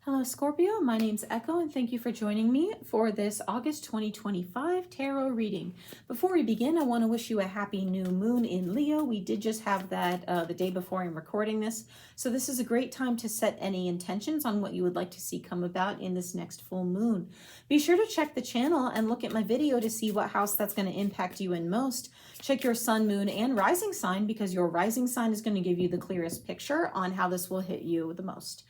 Hello, Scorpio. My name's Echo, and thank you for joining me for this August 2025 tarot reading. Before we begin, I want to wish you a happy new moon in Leo. We did just have that the day before I'm recording this, so this is a great time to set any intentions on what you would like to see come about in this next full moon. Be sure to check the channel and look at my video to see what house that's going to impact you in most. Check your sun, moon, and rising sign because your rising sign is going to give you the clearest picture on how this will hit you the most.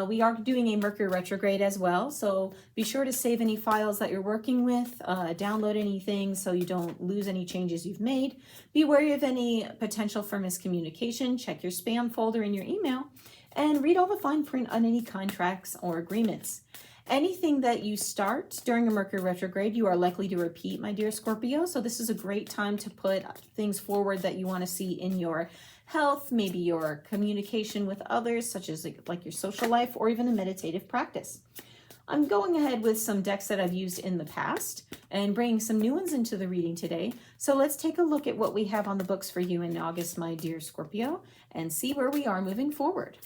We are doing a Mercury retrograde as well, so be sure to save any files that you're working with, download anything so you don't lose any changes you've made. Be wary of any potential for miscommunication. Check your spam folder in your email, and read all the fine print on any contracts or agreements. Anything that you start during a Mercury retrograde, you are likely to repeat, my dear Scorpio, so this is a great time to put things forward that you want to see in your health, maybe your communication with others, such as like your social life, or even a meditative practice. I'm going ahead with some decks that I've used in the past and bringing some new ones into the reading today. So let's take a look at what we have on the books for you in August, my dear Scorpio, and see where we are moving forward.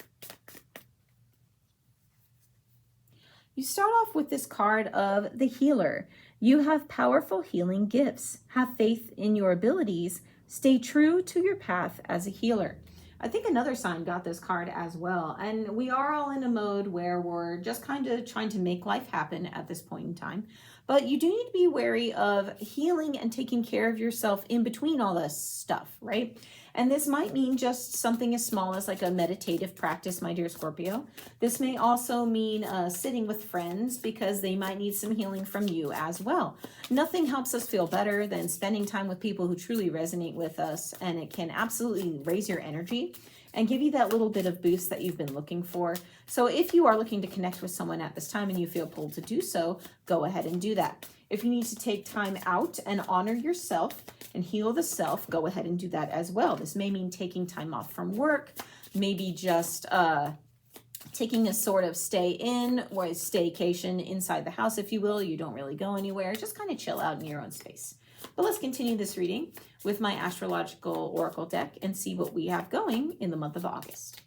You start off with this card of the healer. You have powerful healing gifts. Have faith in your abilities. Stay true to your path as a healer. I think another sign got this card as well. And we are all in a mode where we're just kind of trying to make life happen at this point in time. But you do need to be wary of healing and taking care of yourself in between all this stuff, right? And this might mean just something as small as like a meditative practice, my dear Scorpio. This may also mean sitting with friends because they might need some healing from you as well. Nothing helps us feel better than spending time with people who truly resonate with us, and it can absolutely raise your energy and give you that little bit of boost that you've been looking for. So if you are looking to connect with someone at this time and you feel pulled to do so, go ahead and do that. If you need to take time out and honor yourself and heal the self, go ahead and do that as well. This may mean taking time off from work, maybe just taking a sort of stay in or a staycation inside the house, if you will. You don't really go anywhere, just kind of chill out in your own space. But let's continue this reading with my astrological oracle deck and see what we have going in the month of August.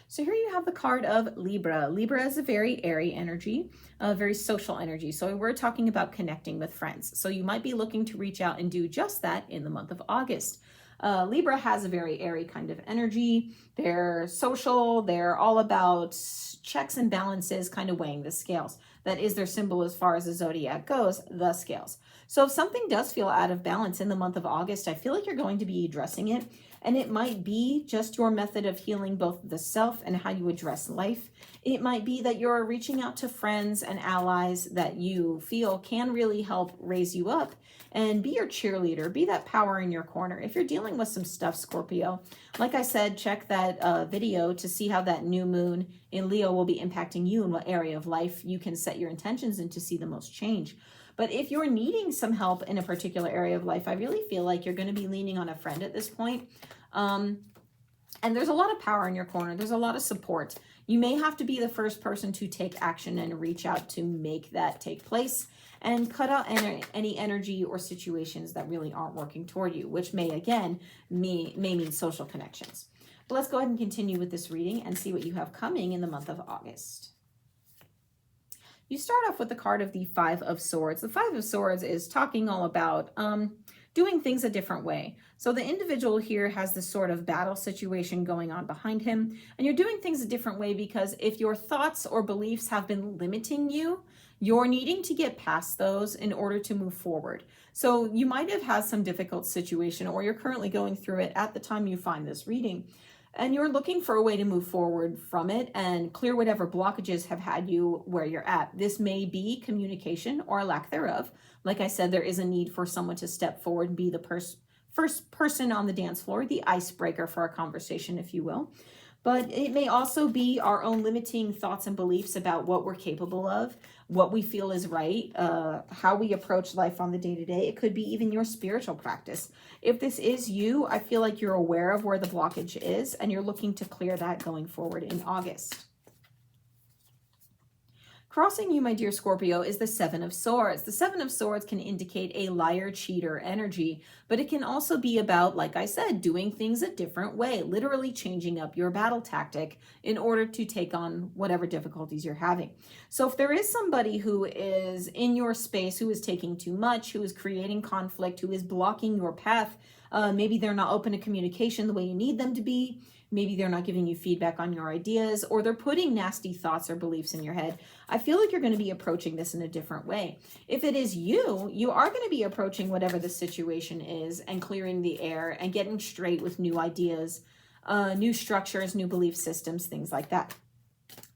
So here you have the card of Libra. Libra is a very airy energy, a very social energy. So we're talking about connecting with friends. So you might be looking to reach out and do just that in the month of August. Libra has a very airy kind of energy. They're social. They're all about checks and balances, kind of weighing the scales. That is their symbol as far as the zodiac goes, the scales. So if something does feel out of balance in the month of August, I feel like you're going to be addressing it. And it might be just your method of healing both the self and how you address life. It might be that you're reaching out to friends and allies that you feel can really help raise you up and be your cheerleader, be that power in your corner. If you're dealing with some stuff, Scorpio, like I said, check that video to see how that new moon in Leo will be impacting you and what area of life you can set your intentions in to see the most change. But if you're needing some help in a particular area of life, I really feel like you're going to be leaning on a friend at this point. And there's a lot of power in your corner. There's a lot of support. You may have to be the first person to take action and reach out to make that take place and cut out any energy or situations that really aren't working toward you, which may, again, may mean social connections. But let's go ahead and continue with this reading and see what you have coming in the month of August. You start off with the card of the Five of Swords. The Five of Swords is talking all about doing things a different way. So the individual here has this sort of battle situation going on behind him, and you're doing things a different way because if your thoughts or beliefs have been limiting you, you're needing to get past those in order to move forward. So you might have had some difficult situation, or you're currently going through it at the time you find this reading, and you're looking for a way to move forward from it and clear whatever blockages have had you where you're at. This may be communication or lack thereof. Like I said, there is a need for someone to step forward and be the first person on the dance floor, the icebreaker for a conversation, if you will. But it may also be our own limiting thoughts and beliefs about what we're capable of, what we feel is right, how we approach life on the day-to-day. It could be even your spiritual practice. If this is you, I feel like you're aware of where the blockage is and you're looking to clear that going forward in August. Crossing you, my dear Scorpio, is the Seven of Swords. The Seven of Swords can indicate a liar, cheater energy, but it can also be about, like I said, doing things a different way, literally changing up your battle tactic in order to take on whatever difficulties you're having. So if there is somebody who is in your space, who is taking too much, who is creating conflict, who is blocking your path, maybe they're not open to communication the way you need them to be. Maybe they're not giving you feedback on your ideas, or they're putting nasty thoughts or beliefs in your head. I feel like you're going to be approaching this in a different way. If it is you, you are going to be approaching whatever the situation is and clearing the air and getting straight with new ideas, new structures, new belief systems, things like that.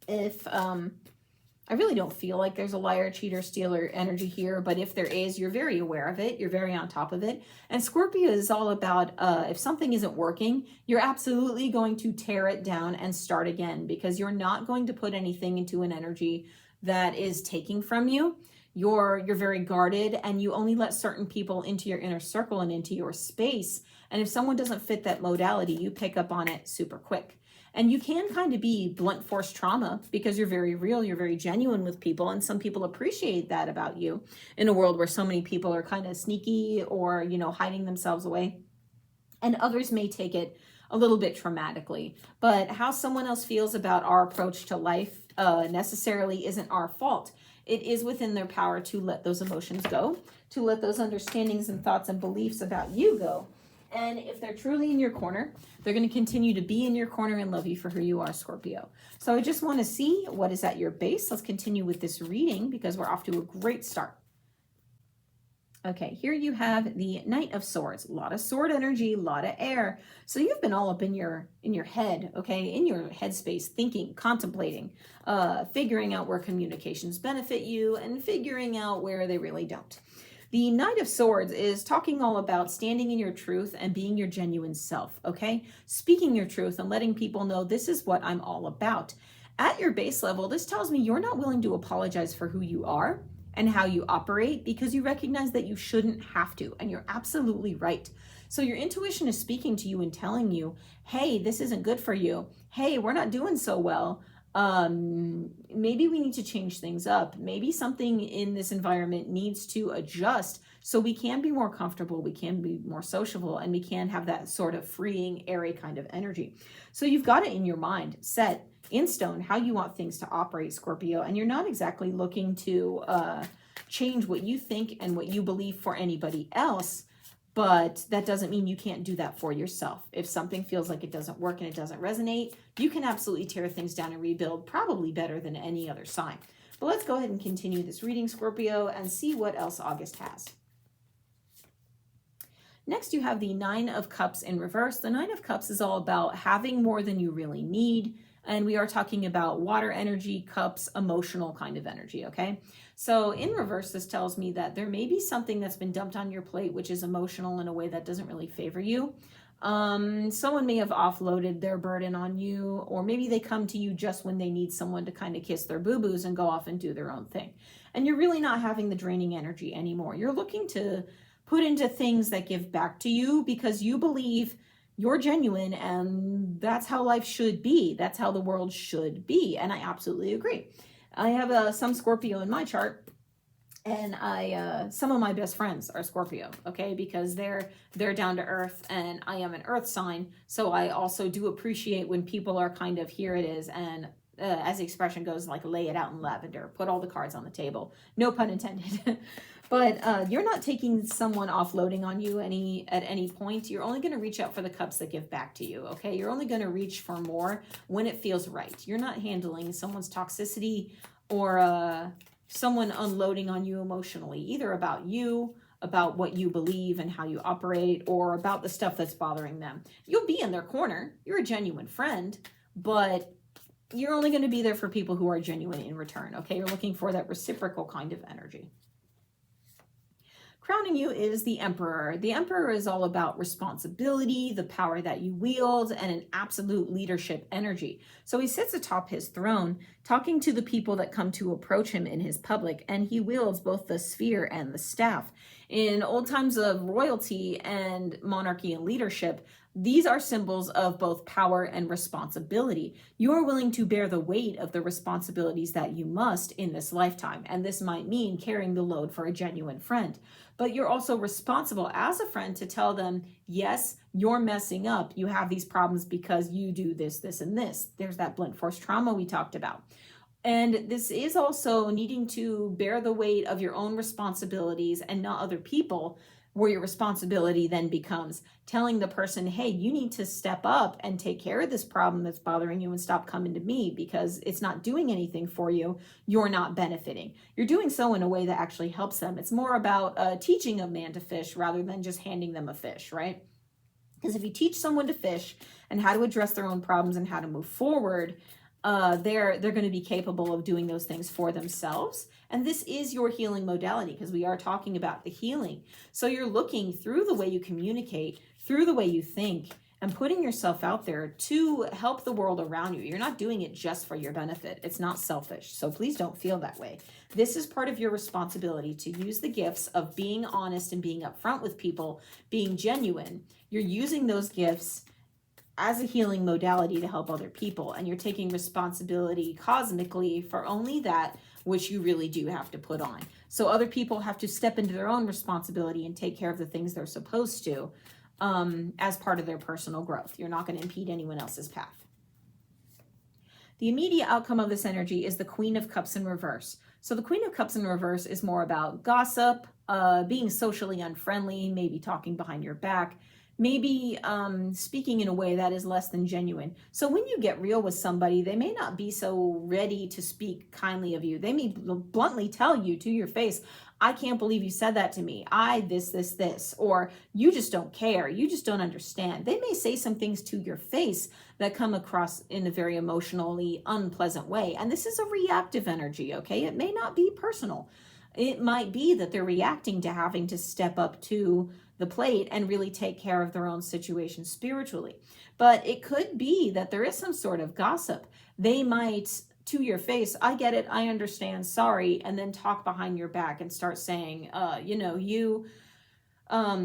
If I really don't feel like there's a liar, cheater, stealer energy here, but if there is, you're very aware of it. You're very on top of it. And Scorpio is all about if something isn't working, you're absolutely going to tear it down and start again, because you're not going to put anything into an energy that is taking from you. You're very guarded, and you only let certain people into your inner circle and into your space. And if someone doesn't fit that modality, you pick up on it super quick. And you can kind of be blunt force trauma because you're very real, you're very genuine with people, and some people appreciate that about you in a world where so many people are kind of sneaky or, hiding themselves away. And others may take it a little bit traumatically. But how someone else feels about our approach to life necessarily isn't our fault. It is within their power to let those emotions go, to let those understandings and thoughts and beliefs about you go. And if they're truly in your corner, they're going to continue to be in your corner and love you for who you are, Scorpio. So I just want to see what is at your base. Let's continue with this reading because we're off to a great start. Okay, here you have the Knight of Swords. A lot of sword energy, a lot of air. So you've been all up in your head, okay, in your headspace, thinking, contemplating, figuring out where communications benefit you and figuring out where they really don't. The Knight of Swords is talking all about standing in your truth and being your genuine self, okay? Speaking your truth and letting people know this is what I'm all about. At your base level, this tells me you're not willing to apologize for who you are and how you operate because you recognize that you shouldn't have to, and you're absolutely right. So your intuition is speaking to you and telling you, hey, this isn't good for you. Hey, we're not doing so well. Maybe we need to change things up. Maybe something in this environment needs to adjust so we can be more comfortable, we can be more sociable, and we can have that sort of freeing, airy kind of energy. So you've got it in your mind, set in stone, how you want things to operate, Scorpio, and you're not exactly looking to change what you think and what you believe for anybody else. But that doesn't mean you can't do that for yourself. If something feels like it doesn't work and it doesn't resonate, you can absolutely tear things down and rebuild, probably better than any other sign. But let's go ahead and continue this reading, Scorpio, and see what else August has. Next, you have the Nine of Cups in reverse. The Nine of Cups is all about having more than you really need. And we are talking about water energy, cups, emotional kind of energy, okay? So in reverse, this tells me that there may be something that's been dumped on your plate, which is emotional in a way that doesn't really favor you. Someone may have offloaded their burden on you, or maybe they come to you just when they need someone to kind of kiss their boo-boos and go off and do their own thing. And you're really not having the draining energy anymore. You're looking to put into things that give back to you because you believe you're genuine and that's how life should be. That's how the world should be. And I absolutely agree. I have some Scorpio in my chart, and some of my best friends are Scorpio, okay, because they're down to earth and I am an earth sign. So I also do appreciate when people are kind of, here it is, and as the expression goes, like lay it out in lavender, put all the cards on the table. No pun intended. But you're not taking someone offloading on you at any point. You're only going to reach out for the cups that give back to you, okay? You're only going to reach for more when it feels right. You're not handling someone's toxicity or someone unloading on you emotionally, either about you, about what you believe and how you operate, or about the stuff that's bothering them. You'll be in their corner. You're a genuine friend, but you're only going to be there for people who are genuine in return, okay? You're looking for that reciprocal kind of energy. Crowning you is the Emperor. The Emperor is all about responsibility, the power that you wield, and an absolute leadership energy. So he sits atop his throne, talking to the people that come to approach him in his public, and he wields both the sphere and the staff. In old times of royalty and monarchy and leadership, these are symbols of both power and responsibility. You are willing to bear the weight of the responsibilities that you must in this lifetime. And this might mean carrying the load for a genuine friend. But you're also responsible as a friend to tell them, yes, you're messing up. You have these problems because you do this, this, and this. There's that blunt force trauma we talked about. And this is also needing to bear the weight of your own responsibilities and not other people, where your responsibility then becomes telling the person, hey, you need to step up and take care of this problem that's bothering you and stop coming to me because it's not doing anything for you. You're not benefiting. You're doing so in a way that actually helps them. It's more about teaching a man to fish rather than just handing them a fish, right? Because if you teach someone to fish and how to address their own problems and how to move forward, they're going to be capable of doing those things for themselves. And this is your healing modality, because we are talking about the healing. So you're looking through the way you communicate, through the way you think, and putting yourself out there to help the world around you. You're not doing it just for your benefit. It's not selfish. So please don't feel that way. This is part of your responsibility to use the gifts of being honest and being upfront with people, being genuine. You're using those gifts as a healing modality to help other people, and you're taking responsibility cosmically for only that which you really do have to put on. So other people have to step into their own responsibility and take care of the things they're supposed to as part of their personal growth. You're not going to impede anyone else's path. The immediate outcome of this energy is the Queen of Cups in reverse. So the Queen of Cups in reverse is more about gossip, being socially unfriendly, maybe talking behind your back, maybe speaking in a way that is less than genuine. So when you get real with somebody, they may not be so ready to speak kindly of you. They may bluntly tell you to your face, I can't believe you said that to me. This, or you just don't care. You just don't understand. They may say some things to your face that come across in a very emotionally unpleasant way. And this is a reactive energy, okay? It may not be personal. It might be that they're reacting to having to step up to the plate and really take care of their own situation spiritually. But it could be that there is some sort of gossip. They might, to your face, I get it, I understand, sorry, and then talk behind your back and start saying,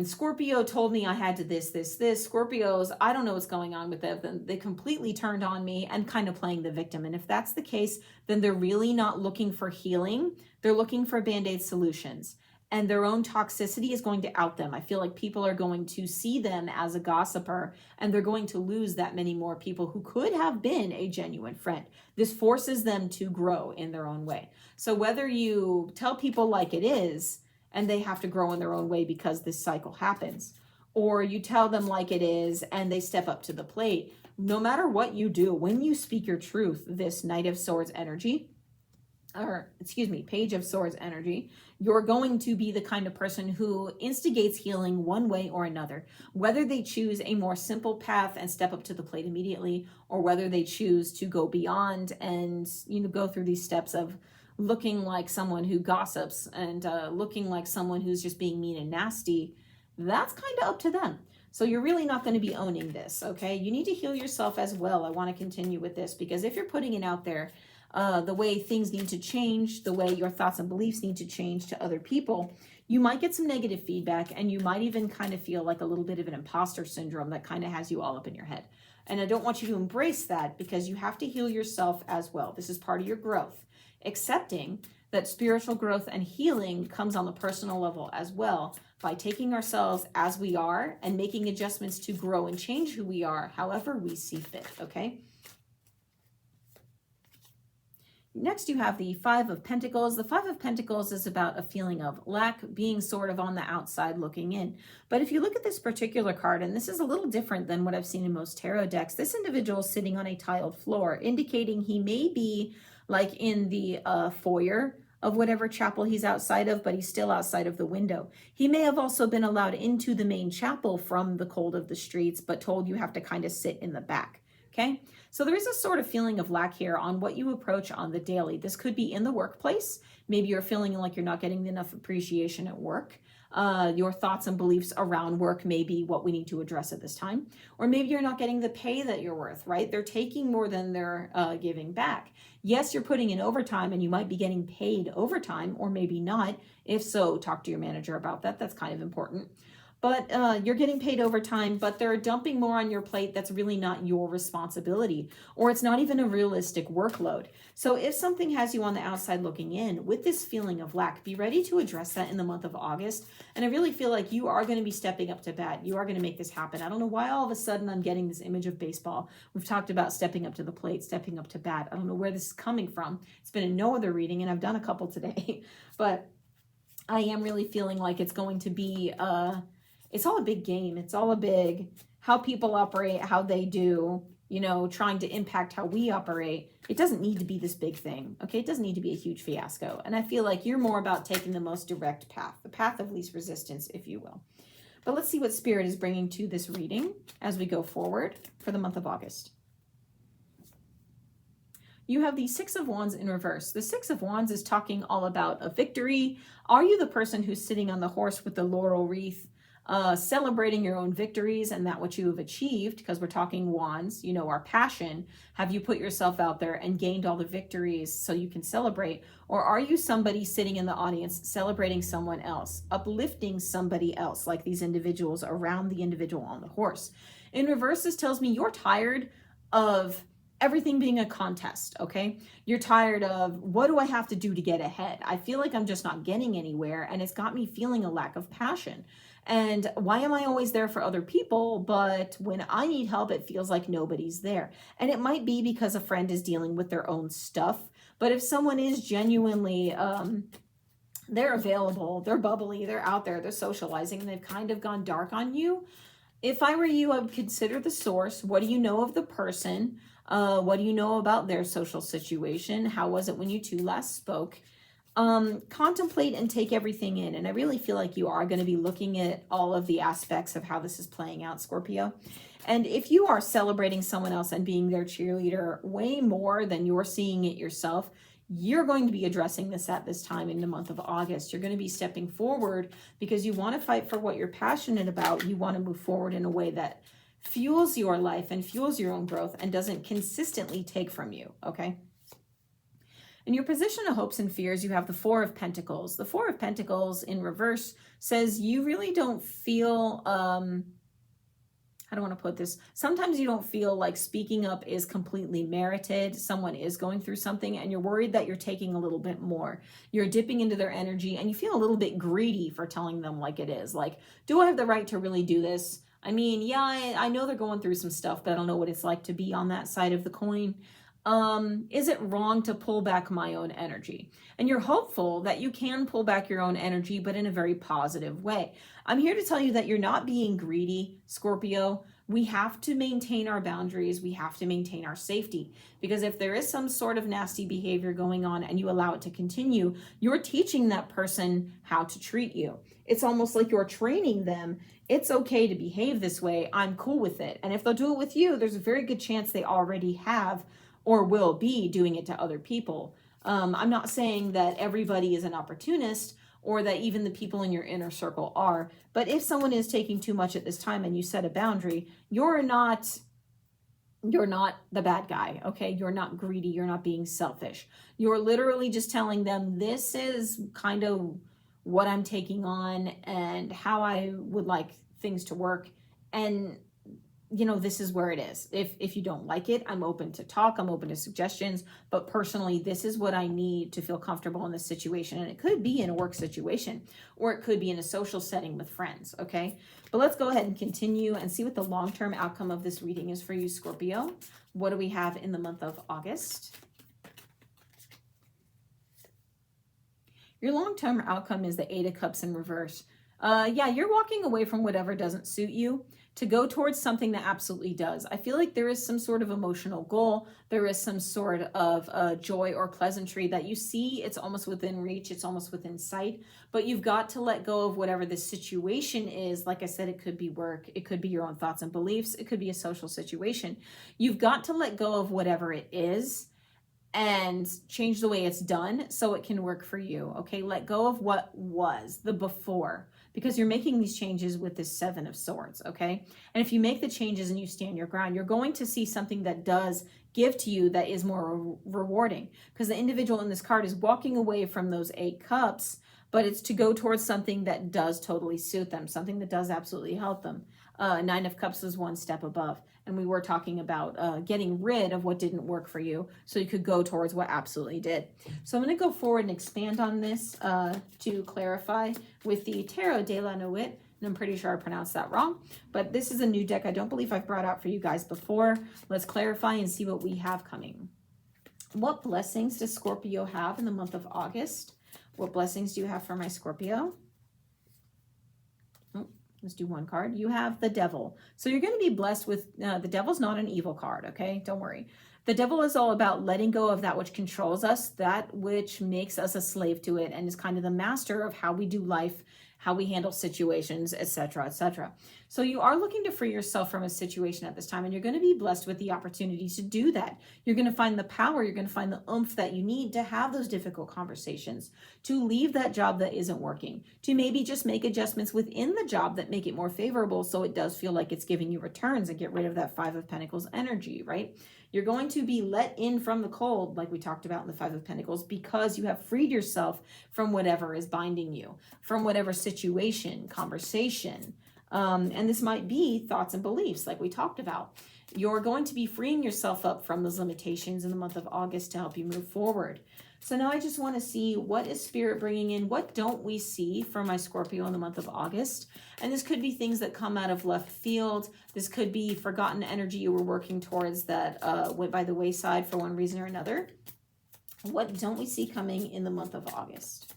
Scorpio told me I had to this. Scorpios, I don't know what's going on with them. They completely turned on me, and kind of playing the victim. And if that's the case, then they're really not looking for healing. They're looking for Band-Aid solutions. And their own toxicity is going to out them. I feel like people are going to see them as a gossiper, and they're going to lose that many more people who could have been a genuine friend. This forces them to grow in their own way. So whether you tell people like it is, and they have to grow in their own way because this cycle happens, or you tell them like it is and they step up to the plate, no matter what you do, when you speak your truth, this Knight of Swords energy, Page of Swords energy, you're going to be the kind of person who instigates healing one way or another, whether they choose a more simple path and step up to the plate immediately, or whether they choose to go beyond and go through these steps of looking like someone who gossips and looking like someone who's just being mean and nasty. That's kind of up to them. So you're really not going to be owning this, okay? You need to heal yourself as well. I want to continue with this, because if you're putting it out there, the way things need to change, the way your thoughts and beliefs need to change to other people, you might get some negative feedback, and you might even kind of feel like a little bit of an imposter syndrome that kind of has you all up in your head. And I don't want you to embrace that, because you have to heal yourself as well. This is part of your growth. Accepting that spiritual growth and healing comes on the personal level as well, by taking ourselves as we are and making adjustments to grow and change who we are however we see fit, okay? Next, you have the Five of Pentacles. The Five of Pentacles is about a feeling of lack, being sort of on the outside looking in. But if you look at this particular card, and this is a little different than what I've seen in most tarot decks, this individual is sitting on a tiled floor, indicating he may be like in the foyer of whatever chapel he's outside of, but he's still outside of the window. He may have also been allowed into the main chapel from the cold of the streets, but told you have to kind of sit in the back. Okay, so there is a sort of feeling of lack here on what you approach on the daily. This could be in the workplace. Maybe you're feeling like you're not getting enough appreciation at work. Your thoughts and beliefs around work may be what we need to address at this time. Or maybe you're not getting the pay that you're worth, right? They're taking more than they're giving back. Yes, you're putting in overtime and you might be getting paid overtime, or maybe not. If so, talk to your manager about that. That's kind of important. But you're getting paid overtime, but they're dumping more on your plate that's really not your responsibility, or it's not even a realistic workload. So if something has you on the outside looking in with this feeling of lack, be ready to address that in the month of August. And I really feel like you are going to be stepping up to bat. You are going to make this happen. I don't know why all of a sudden I'm getting this image of baseball. We've talked about stepping up to the plate, stepping up to bat. I don't know where this is coming from. It's been in no other reading, and I've done a couple today. But I am really feeling like it's going to be... it's all a big game. It's all a big how people operate, how they do, trying to impact how we operate. It doesn't need to be this big thing, okay? It doesn't need to be a huge fiasco. And I feel like you're more about taking the most direct path, the path of least resistance, if you will. But let's see what Spirit is bringing to this reading as we go forward for the month of August. You have the Six of Wands in reverse. The Six of Wands is talking all about a victory. Are you the person who's sitting on the horse with the laurel wreath, celebrating your own victories and that what you have achieved? Because we're talking wands, our passion. Have you put yourself out there and gained all the victories so you can celebrate? Or are you somebody sitting in the audience celebrating someone else, uplifting somebody else, like these individuals around the individual on the horse? In reverse, this tells me you're tired of everything being a contest, okay? You're tired of, what do I have to do to get ahead? I feel like I'm just not getting anywhere, and it's got me feeling a lack of passion. And why am I always there for other people, but when I need help, it feels like nobody's there? And it might be because a friend is dealing with their own stuff, but if someone is genuinely, they're available, they're bubbly, they're out there, they're socializing, and they've kind of gone dark on you, if I were you, I would consider the source. What do you know of the person? What do you know about their social situation? How was it when you two last spoke? Contemplate and take everything in. And I really feel like you are going to be looking at all of the aspects of how this is playing out, Scorpio. And if you are celebrating someone else and being their cheerleader way more than you're seeing it yourself, you're going to be addressing this at this time in the month of August. You're going to be stepping forward because you want to fight for what you're passionate about. You want to move forward in a way that fuels your life and fuels your own growth and doesn't consistently take from you, okay? In your position of hopes and fears, you have the Four of Pentacles. The Four of Pentacles in reverse says you really don't feel, how do I want to put this? Sometimes you don't feel like speaking up is completely merited. Someone is going through something and you're worried that you're taking a little bit more. You're dipping into their energy and you feel a little bit greedy for telling them like it is. Like, do I have the right to really do this? I mean, yeah, I know they're going through some stuff, but I don't know what it's like to be on that side of the coin. Is it wrong to pull back my own energy? And you're hopeful that you can pull back your own energy, but in a very positive way. I'm here to tell you that you're not being greedy, Scorpio. We have to maintain our boundaries. We have to maintain our safety, because if there is some sort of nasty behavior going on and you allow it to continue, you're teaching that person how to treat you. It's almost like you're training them. It's okay to behave this way. I'm cool with it. And if they'll do it with you, there's a very good chance they already have or will be doing it to other people. I'm not saying that everybody is an opportunist or that even the people in your inner circle are, but if someone is taking too much at this time and you set a boundary, you're not the bad guy, okay? You're not greedy. You're not being selfish. You're literally just telling them, this is kind of what I'm taking on and how I would like things to work. And this is where it is. If you don't like it, I'm open to talk. I'm open to suggestions. But personally, this is what I need to feel comfortable in this situation. And it could be in a work situation, or it could be in a social setting with friends, okay? But let's go ahead and continue and see what the long-term outcome of this reading is for you, Scorpio. What do we have in the month of August? Your long-term outcome is the Eight of Cups in reverse. Yeah, you're walking away from whatever doesn't suit you to go towards something that absolutely does. I feel like there is some sort of emotional goal. There is some sort of joy or pleasantry that you see. It's almost within reach. It's almost within sight. But you've got to let go of whatever the situation is. Like I said, it could be work. It could be your own thoughts and beliefs. It could be a social situation. You've got to let go of whatever it is and change the way it's done so it can work for you. Okay, let go of what was the before, because you're making these changes with this Seven of Swords. Okay, and if you make the changes and you stand your ground, you're going to see something that does give to you that is more rewarding, because the individual in this card is walking away from those 8 cups, but it's to go towards something that does totally suit them, something that does absolutely help them. 9 of Cups is one step above. And we were talking about getting rid of what didn't work for you so you could go towards what absolutely did. So I'm going to go forward and expand on this to clarify with the Tarot de la Nuit. And I'm pretty sure I pronounced that wrong. But this is a new deck I don't believe I've brought out for you guys before. Let's clarify and see what we have coming. What blessings does Scorpio have in the month of August? What blessings do you have for my Scorpio? Let's do one card. You have the Devil. So you're going to be blessed with, the Devil's not an evil card, okay? Don't worry. The Devil is all about letting go of that which controls us, that which makes us a slave to it, and is kind of the master of how we do life, how we handle situations, etc., etc. So you are looking to free yourself from a situation at this time, and you're going to be blessed with the opportunity to do that. You're going to find the power, you're going to find the oomph that you need to have those difficult conversations, to leave that job that isn't working, to maybe just make adjustments within the job that make it more favorable so it does feel like it's giving you returns, and get rid of that 5 of Pentacles energy, right? You're going to be let in from the cold, like we talked about in the 5 of Pentacles, because you have freed yourself from whatever is binding you, from whatever situation, conversation. And this might be thoughts and beliefs, like we talked about. You're going to be freeing yourself up from those limitations in the month of August to help you move forward. So now I just want to see, what is Spirit bringing in? What don't we see for my Scorpio in the month of August? And this could be things that come out of left field. This could be forgotten energy you were working towards that went by the wayside for one reason or another. What don't we see coming in the month of August?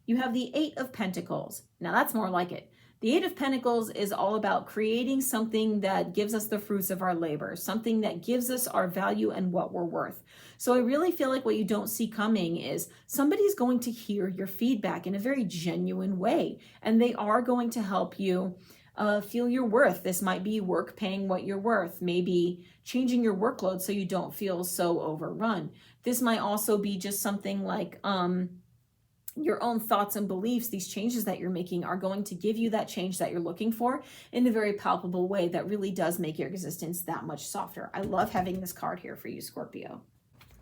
You have the 8 of Pentacles. Now that's more like it. The 8 of Pentacles is all about creating something that gives us the fruits of our labor, something that gives us our value and what we're worth. So I really feel like what you don't see coming is somebody's going to hear your feedback in a very genuine way, and they are going to help you feel your worth. This might be work paying what you're worth, maybe changing your workload so you don't feel so overrun. This might also be just something like your own thoughts and beliefs. These changes that you're making are going to give you that change that you're looking for in a very palpable way that really does make your existence that much softer. I love having this card here for you, Scorpio.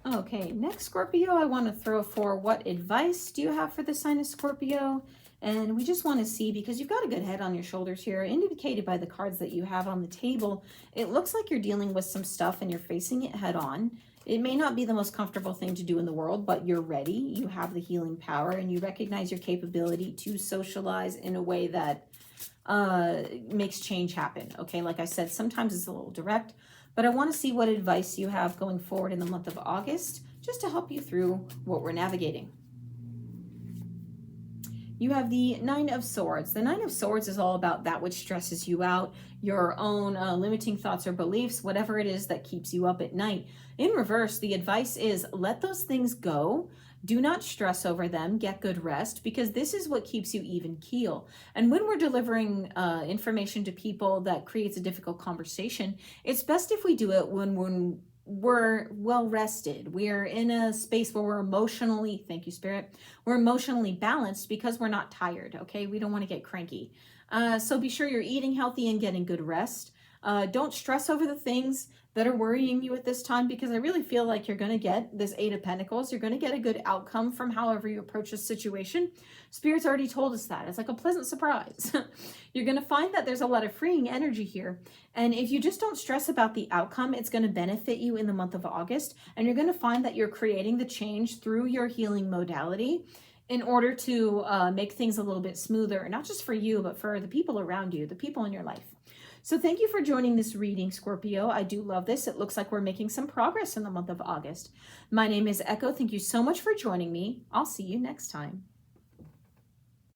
Okay, next, Scorpio, I want to throw for what advice do you have for the sign of Scorpio? And we just want to see, because you've got a good head on your shoulders here, indicated by the cards that you have on the table. It looks like you're dealing with some stuff and you're facing it head on. It may not be the most comfortable thing to do in the world, but you're ready. You have the healing power, and you recognize your capability to socialize in a way that makes change happen. Okay, like I said, sometimes it's a little direct, but I want to see what advice you have going forward in the month of August, just to help you through what we're navigating. You have the 9 of Swords. The 9 of Swords is all about that which stresses you out, your own limiting thoughts or beliefs, whatever it is that keeps you up at night. In reverse, the advice is let those things go. Do not stress over them. Get good rest, because this is what keeps you even keel. And when we're delivering information to people that creates a difficult conversation, it's best if we do it when we're well rested. We're in a space where we're emotionally, thank you, Spirit, we're emotionally balanced, because we're not tired. Okay, we don't want to get cranky. So be sure you're eating healthy and getting good rest. Don't stress over the things that are worrying you at this time, because I really feel like you're going to get this 8 of Pentacles. You're going to get a good outcome from however you approach this situation. Spirit's already told us that. It's like a pleasant surprise. You're going to find that there's a lot of freeing energy here. And if you just don't stress about the outcome, it's going to benefit you in the month of August. And you're going to find that you're creating the change through your healing modality in order to make things a little bit smoother, not just for you, but for the people around you, the people in your life. So thank you for joining this reading, Scorpio. I do love this. It looks like we're making some progress in the month of August. My name is Echo. Thank you so much for joining me. I'll see you next time.